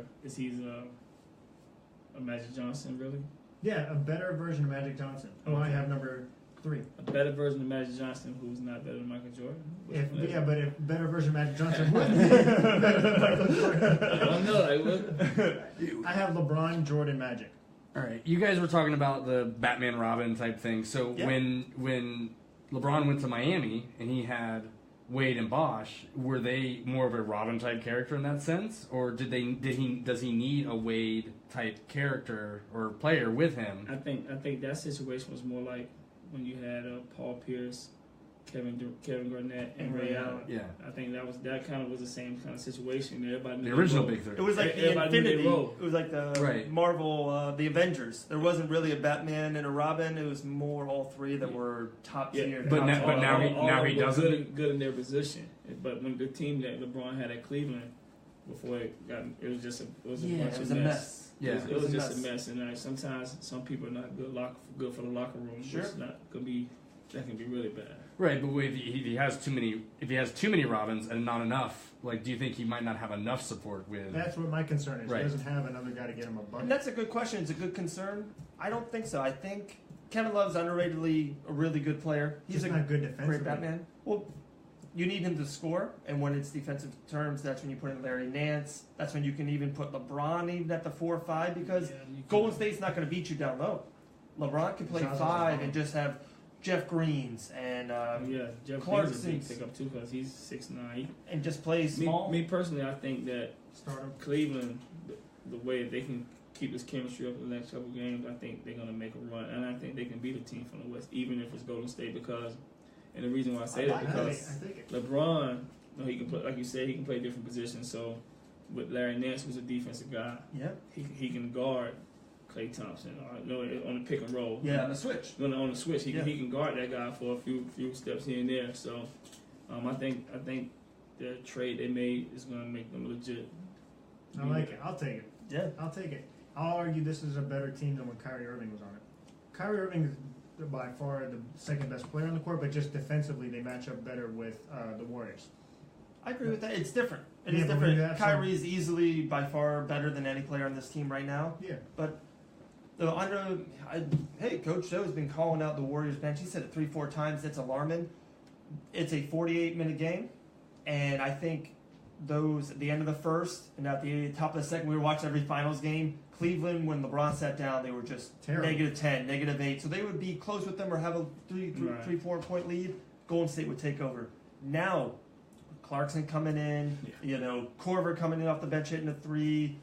a Magic Johnson really? Yeah, a better version of Magic Johnson. Oh, I Okay. have number 3. A better version of Magic Johnson who's not better than Michael Jordan? But if better version of Magic Johnson would be better than Michael Jordan. I don't know. Like, what? I have LeBron, Jordan, Magic. All right, you guys were talking about the Batman Robin type thing. So Yeah. when LeBron went to Miami and he had Wade and Bosh, were they more of a Robin type character in that sense, or does he need a Wade type character or player with him? I think that situation was more like when you had Paul Pierce, Kevin Garnett, and Ray Allen. Yeah, I think that kind of was the same kind of situation. Everybody the knew original their Big role. Three. It was like the Everybody knew their Infinity. role. It was like the Right. Marvel, the Avengers. There wasn't really a Batman and a Robin. It was more all three that were top Yeah. tier. But top now tier. he- all now of he them were doesn't. good in their position. But when the team that LeBron had at Cleveland before it was just a bunch it was of a mess. mess. Yeah. It was just a mess, and sometimes some people are not good for the locker room. Sure. That can be really bad. Right, but if he has too many Robins and not enough, like, do you think he might not have enough support with? That's what my concern is. Right. He doesn't have another guy to get him a And bucket. that's a good question. It's a good concern. I don't think so. I think Kevin Love's underratedly a really good player. He's He's a not good defensively. great Batman. Well, you need him to score, and when it's defensive terms, that's when you put in Larry Nance. That's when you can even put LeBron even at the 4 or 5 because Golden State's not going to beat you down low. LeBron can play Sounds 5 like and just have Jeff Greens and Jeff Clarkson's- Green's a big pickup too because he's 6'9". and just play small. Me personally, I think that Start him. Cleveland, the way they can keep this chemistry up the next couple games, I think they're going to make a run, and I think they can beat a team from the West, even if it's Golden State. And the reason why I say that I because think it. LeBron, he can play, like you said, he can play different positions. So with Larry Nance, who's a defensive guy, Yeah, he can guard Klay Thompson on the pick and roll. yeah, on the switch. On the switch, he Yeah. can guard that guy for a few steps here and there. So I think the trade they made is going to make them legit. I like it. I'll take it. Yeah, I'll take it. I'll argue this is a better team than when Kyrie Irving was on it. Kyrie Irving is by far the second best player on the court, but just defensively they match up better with the Warriors. I agree with that. It's different. It Yeah, is but different. we have some- Kyrie is easily by far better than any player on this team right now. Yeah. Hey, Coach Joe has been calling out the Warriors bench. He said it 3-4 times. It's alarming. It's a 48-minute game, and I think those at the end of the first and at the top of the second, we were watching every finals game. Cleveland, when LeBron sat down, they were just Terrible. -10, -8. So they would be close with them or have a 3-4 point lead. Golden State would take over. Now, Clarkson coming in, Corver coming in off the bench hitting a 3,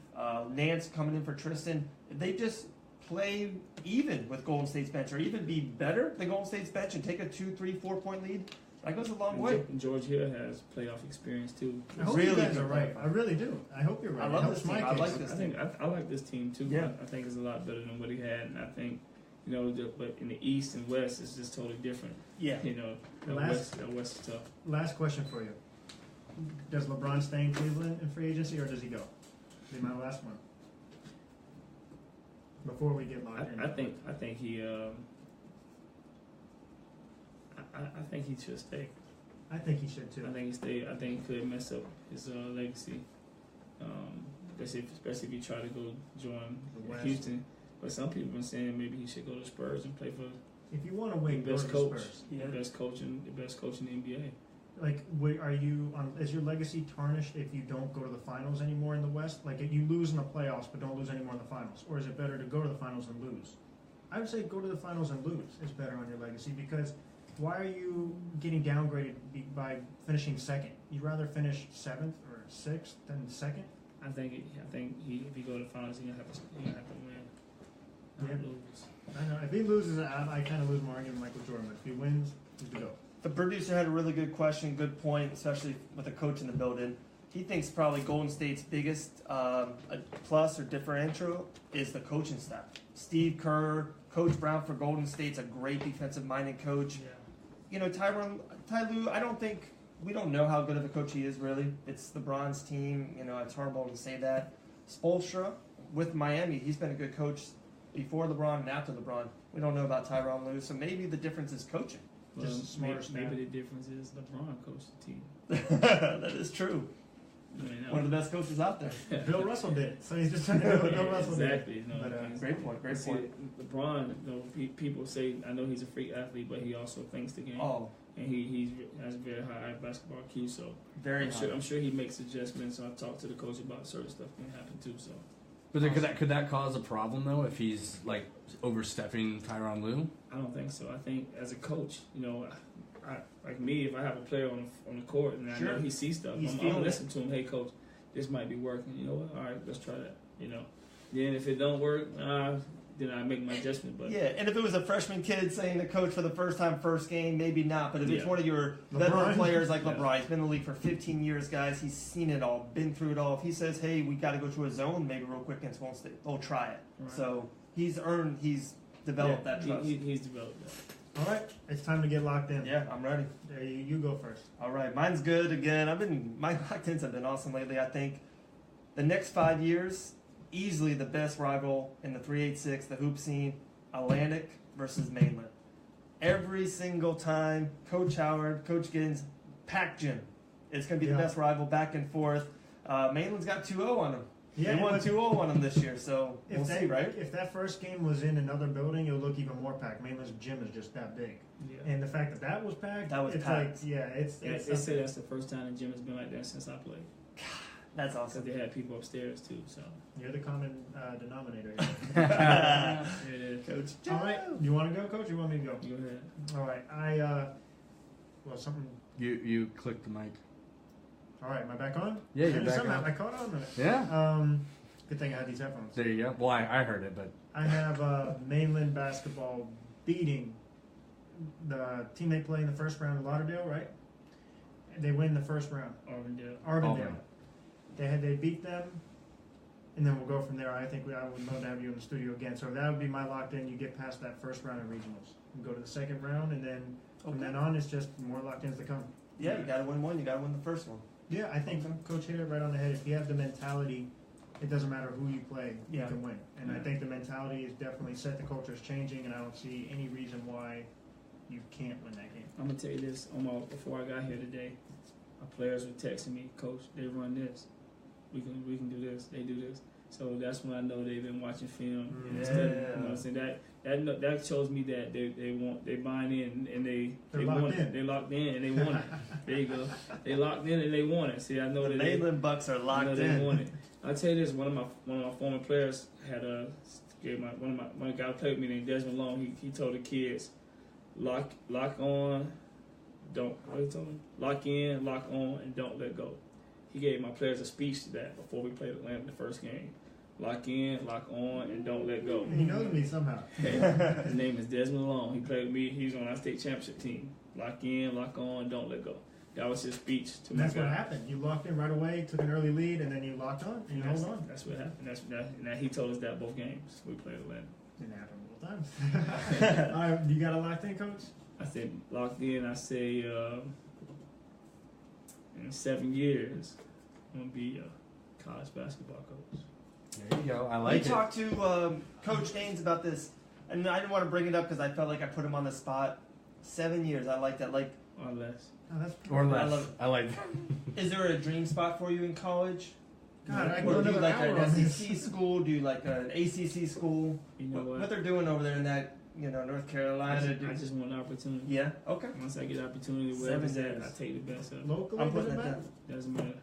Nance coming in for Tristan. If they just play even with Golden State's bench or even be better than Golden State's bench and take a 2-3-4 point lead, that goes a long way. George Hill has playoff experience too. I hope Really you guys good are right. player. I really do. I hope you're right. I It love helps this team. my I case. like this I think I like this team too. Yeah. I think it's a lot better than what he had, and I think but in the East and West, it's just totally different. Yeah. That West is tough. Last question for you. Does LeBron stay in Cleveland in free agency or does he go? Be my last one. Before we get locked in. I think he I think he should stay. I think he should too. I think he stay. I think he could mess up his legacy, especially if he try to go join The West. Houston. But some people have been saying maybe he should go to Spurs and play for If you want to the win, go to best the coach, Spurs. Yeah. the best coach in the NBA. Like, are you on? Is your legacy tarnished if you don't go to the finals anymore in the West? Like, if you lose in the playoffs but don't lose anymore in the finals, or is it better to go to the finals and lose? I would say go to the finals and lose is better on your legacy because why are you getting downgraded by finishing second? You'd rather finish 7th or 6th than second. I think if he go to the finals, he gonna have to win. Not Yeah. lose. I know if he loses, I kind of lose my argument with Michael Jordan. But if he wins, he's the go. The producer had a really good question, good point, especially with a coach in the building. He thinks probably Golden State's biggest plus or differential is the coaching staff. Steve Kerr, Coach Brown for Golden State's a great defensive-minded coach. Ty Lue, we don't know how good of a coach he is, really. It's the Bronze team. It's horrible to say that. Spoelstra, with Miami, he's been a good coach before LeBron and after LeBron. We don't know about Tyronn Lue, so maybe the difference is coaching. Well, Just smarter staff. maybe the difference is LeBron coached the team. That is true. One of the best coaches out there. Bill Russell did it, so he's just trying to do what Bill Russell did. Exactly. But, Great point. LeBron, people say, I know he's a freak athlete, but he also thinks the game. Oh, And he has a very high basketball IQ, so very high. I'm sure he makes adjustments. I've talked to the coach about certain stuff can happen too. So, But could that cause a problem though if he's like overstepping Tyronn Lue? I don't think so. I think as a coach, I like me, if I have a player on the court and I know he sees stuff, I'm gonna listen to him. Hey, coach, this might be working. You know what? All right, let's try that. Then if it don't work, then I make my adjustment. But yeah, and if it was a freshman kid saying to coach for the first time, first game, maybe not. But if it's one of your veteran players like LeBron, he's been in the league for 15 years, guys. He's seen it all, been through it all. If he says, "Hey, we got to go to a zone, maybe real quick against Won't State," they'll try it. Right. So he's developed that trust. He's developed that. All right, it's time to get locked in. Yeah, I'm ready. There, you go first. All right, mine's good again. My locked-ins have been awesome lately. I think the next 5 years, easily the best rival in the 386, the hoop scene, Atlantic versus Mainland. Every single time, Coach Howard, Coach Giddens, packed gym. It's going to be the best rival, back and forth. Mainland's got 2-0 on them. Yeah, they won 2-0 on them this year, so we'll see, right? If that first game was in another building, it would look even more packed. Mainland's gym is just that big. Yeah. And the fact that was packed, packed. They say that's the first time the gym has been like that since I played. That's awesome. Because they had people upstairs too. So you're the common denominator. There it is. Coach Joe. All right, you want to go, Coach? Or you want me to go? Go ahead. All right, something. You clicked the mic. All right, am I back on? Yeah, you're back somehow on. I caught on to it. Yeah. Good thing I had these headphones. There you go. Well, I heard it, but I have Mainland basketball beating the team they play in the first round of Lauderdale, right? They win the first round. Arvindale. They beat them, and then we'll go from there. I think I would love to have you in the studio again. So that would be my locked in. You get past that first round of regionals. You go to the second round, and then from then on, it's just more locked ins to come. Yeah, you got to win one. You got to win the first one. Yeah, I think Coach hit it right on the head. If you have the mentality, it doesn't matter who you play, you can win. And I think the mentality is definitely set. The culture is changing, and I don't see any reason why you can't win that game. I'm gonna tell you this. Before I got here today, our players were texting me, Coach, they run this. We can do this. They do this. So that's when I know they've been watching film and studying. You know what I'm saying? That shows me that they buying in and they want it. They locked in and they want it. There you go. They locked in and they want it. See, I know the that Mainland Bucks are locked in. They want it. I'll tell you this. One of my former players had one guy played with me named Desmond Long. He told the kids, lock on, don't. What he told them? Lock in, lock on, and don't let go. He gave my players a speech to that before we played Atlanta the first game. Lock in, lock on, and don't let go. He knows me somehow. His name is Desmond Long. He played with me. He's on our state championship team. Lock in, lock on, don't let go. That was his speech to me. That's what happened. You locked in right away, took an early lead, and then you locked on, and you held on. That's what happened. He told us that both games we played Atlanta. Didn't happen both times. All right, you got a locked in, Coach? I said locked in. I say in 7 years, I'm gonna be a college basketball coach. There you go. I like it. We talked to Coach Gaines about this, and I didn't want to bring it up because I felt like I put him on the spot. 7 years. I like that. Like or less. Oh, that's or less. I like that. Is there a dream spot for you in college? God, I or do you like an an SEC school? Do you like an ACC school? You know what they're doing over there in that, North Carolina? I just want an opportunity. Yeah. Okay. Once I get an opportunity, wherever it's at, I take the best of it. Locally, I'm putting it down. Doesn't matter.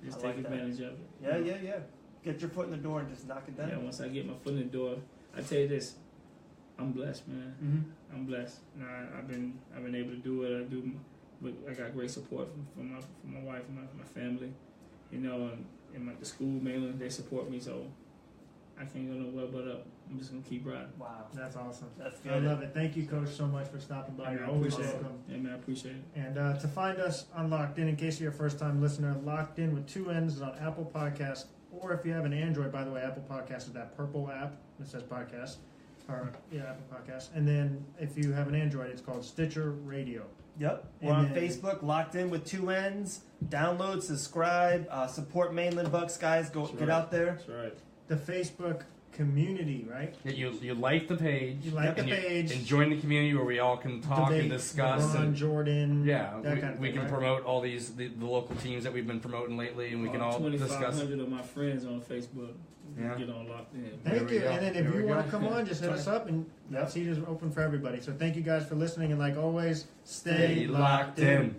Just take advantage of it. Yeah. Get your foot in the door and just knock it down. Yeah. Once I get my foot in the door, I tell you this, I'm blessed, man. Mm-hmm. I'm blessed. I've been able to do what I do. But I got great support from my wife and my family, and the school Mainland, they support me, so I can't go nowhere but up. I'm just gonna keep riding. Wow, that's awesome. That's good. I love it. Thank you, Coach, so much for stopping by. You're always welcome. Yeah, man, I appreciate it. And to find us on Locked In case you're a first-time listener, Locked In with 2 N's is on Apple Podcast, or if you have an Android, by the way, Apple Podcast is that purple app that says podcast. Or Apple Podcasts. And then if you have an Android, it's called Stitcher Radio. Yep. And We're on then- Facebook, Locked In with 2 N's. Download, subscribe, support Mainland Bucks, guys. Go That's get right. out there. That's right. The Facebook community, right? Yeah, you like the page. You like and the page. And join the community where we all can talk Debate, and discuss. LeBron, And, Jordan. yeah, that kind of we thing, can right? promote all the local teams that we've been promoting lately, and we can all discuss. 2,500 of my friends on Facebook. Yeah. Get on Locked In. There Thank we you. go. And then if There you we want go. to come on, just hit us up, and that seat is open for everybody. So thank you guys for listening, and like always, stay locked in.